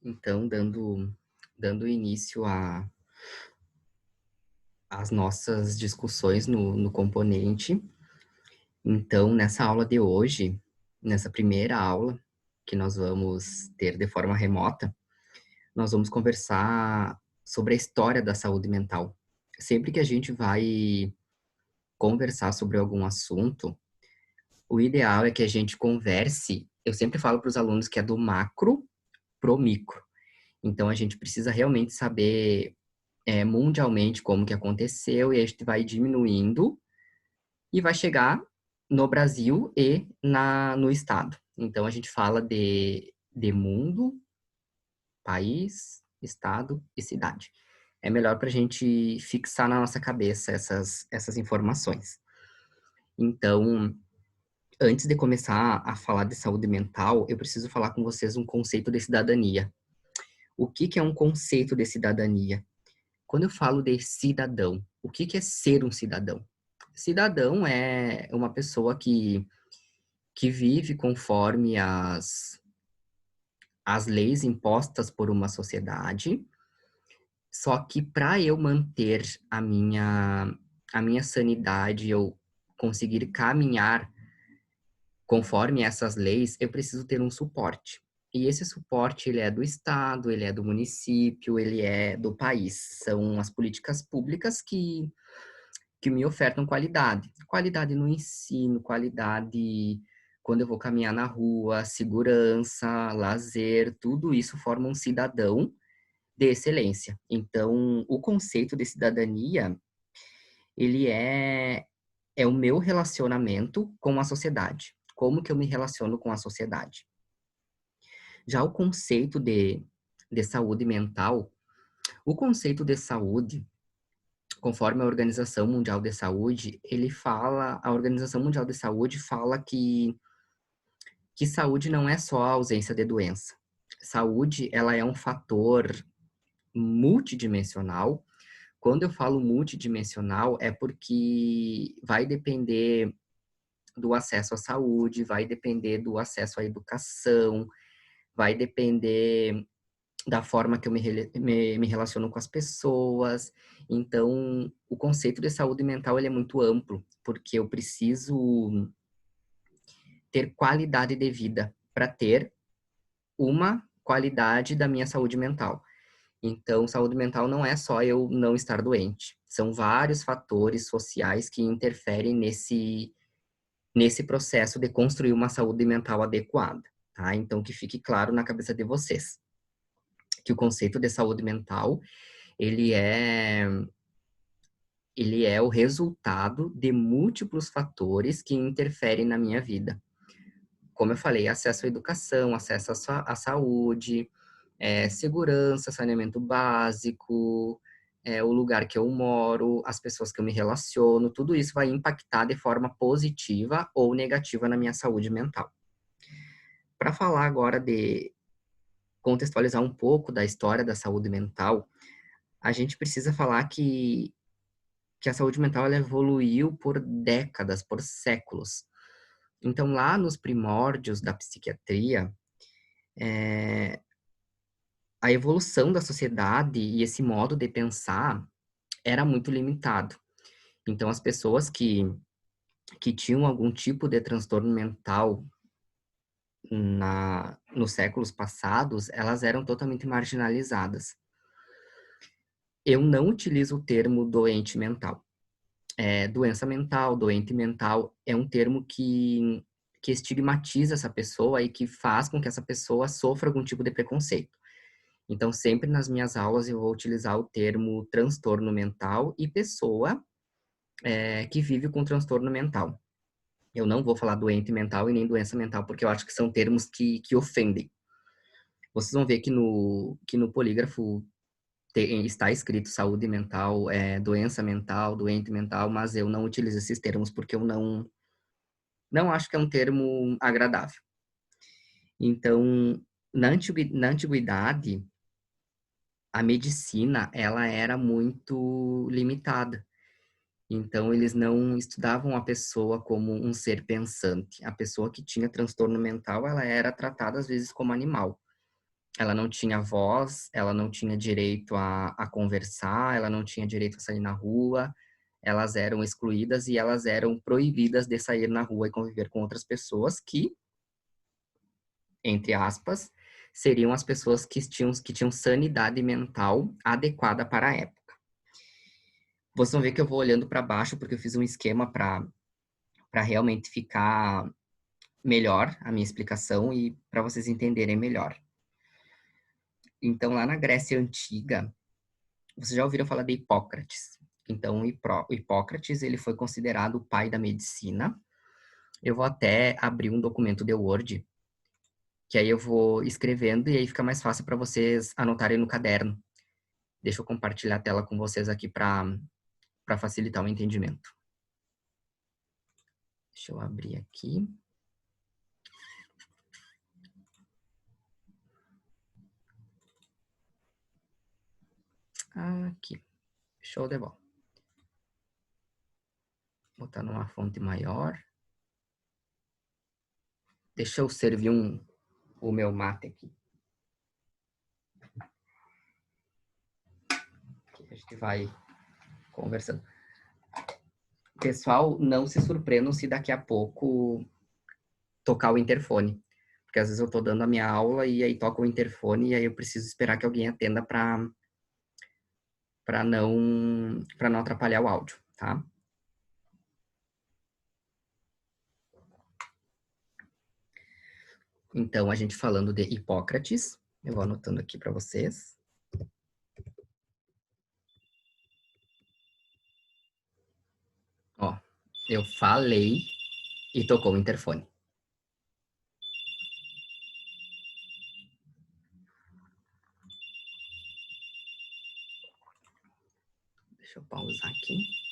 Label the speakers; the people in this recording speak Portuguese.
Speaker 1: Então, dando início às nossas discussões no componente. Então, nessa aula de hoje, nessa primeira aula, que nós vamos ter de forma remota, nós vamos conversar sobre a história da saúde mental. Sempre que a gente vai conversar sobre algum assunto, o ideal é que a gente converse. Eu sempre falo para os alunos que é do macro pro micro. Então, a gente precisa realmente saber mundialmente como que aconteceu, e a gente vai diminuindo e vai chegar no Brasil e no estado. Então, a gente fala de mundo, país, estado e cidade. É melhor para a gente fixar na nossa cabeça essas informações. Então, antes de começar a falar de saúde mental, eu preciso falar com vocês um conceito de cidadania. O que que é um conceito de cidadania? Quando eu falo de cidadão, o que que é ser um cidadão? Cidadão é uma pessoa que vive conforme as leis impostas por uma sociedade, só que para eu manter a minha sanidade, eu conseguir caminhar conforme essas leis, eu preciso ter um suporte. E esse suporte, ele é do estado, ele é do município, ele é do país. São as políticas públicas que me ofertam qualidade. Qualidade no ensino, qualidade quando eu vou caminhar na rua, segurança, lazer, tudo isso forma um cidadão de excelência. Então, o conceito de cidadania, ele é o meu relacionamento com a sociedade. Como que eu me relaciono com a sociedade? Já o conceito de saúde mental, o conceito de saúde, conforme a Organização Mundial de Saúde, a Organização Mundial de Saúde fala que saúde não é só a ausência de doença. Saúde, ela é um fator multidimensional. Quando eu falo multidimensional, é porque vai depender do acesso à saúde, vai depender do acesso à educação, vai depender da forma que eu me relaciono com as pessoas. Então, o conceito de saúde mental ele é muito amplo, porque eu preciso ter qualidade de vida para ter uma qualidade da minha saúde mental. Então, saúde mental não é só eu não estar doente. São vários fatores sociais que interferem nesse processo de construir uma saúde mental adequada, tá? Então, que fique claro na cabeça de vocês que o conceito de saúde mental, ele é ele é o resultado de múltiplos fatores que interferem na minha vida. Como eu falei, acesso à educação, acesso à saúde, segurança, saneamento básico, o lugar que eu moro, as pessoas que eu me relaciono, tudo isso vai impactar de forma positiva ou negativa na minha saúde mental. Para falar agora de contextualizar um pouco da história da saúde mental, a gente precisa falar que a saúde mental ela evoluiu por décadas, por séculos. Então, lá nos primórdios da psiquiatria, a evolução da sociedade e esse modo de pensar era muito limitado. Então, as pessoas que tinham algum tipo de transtorno mental nos séculos passados, elas eram totalmente marginalizadas. Eu não utilizo o termo doente mental. Doença mental, doente mental, é um termo que estigmatiza essa pessoa e que faz com que essa pessoa sofra algum tipo de preconceito. Então, sempre nas minhas aulas eu vou utilizar o termo transtorno mental e pessoa que vive com transtorno mental. Eu não vou falar doente mental e nem doença mental, porque eu acho que são termos que ofendem. Vocês vão ver que no polígrafo está escrito saúde mental, doença mental, doente mental, mas eu não utilizo esses termos porque eu não acho que é um termo agradável. Então, na antiguidade, a medicina, ela era muito limitada. Então, eles não estudavam a pessoa como um ser pensante. A pessoa que tinha transtorno mental, ela era tratada às vezes como animal. ela não tinha voz, ela não tinha direito a conversar, ela não tinha direito a sair na rua, elas eram excluídas e elas eram proibidas de sair na rua e conviver com outras pessoas que, entre aspas, seriam as pessoas que tinham sanidade mental adequada para a época. Vocês vão ver que eu vou olhando para baixo porque eu fiz um esquema para realmente ficar melhor a minha explicação e para vocês entenderem melhor. Então, lá na Grécia Antiga, vocês já ouviram falar de Hipócrates. Então, Hipócrates, ele foi considerado o pai da medicina. Eu vou até abrir um documento de Word, que aí eu vou escrevendo e aí fica mais fácil para vocês anotarem no caderno. Deixa eu compartilhar a tela com vocês aqui para facilitar o entendimento. Deixa eu abrir aqui. Aqui. Show de bola. Vou botar numa fonte maior. Deixa eu servir o meu mate aqui. A gente vai conversando. Pessoal, não se surpreendam se daqui a pouco tocar o interfone. Porque às vezes eu tô dando a minha aula e aí toca o interfone e aí eu preciso esperar que alguém atenda para não atrapalhar o áudio, tá? Então, a gente falando de Hipócrates, eu vou anotando aqui para vocês. Ó, eu falei e tocou o interfone. Deixa eu pausar aqui.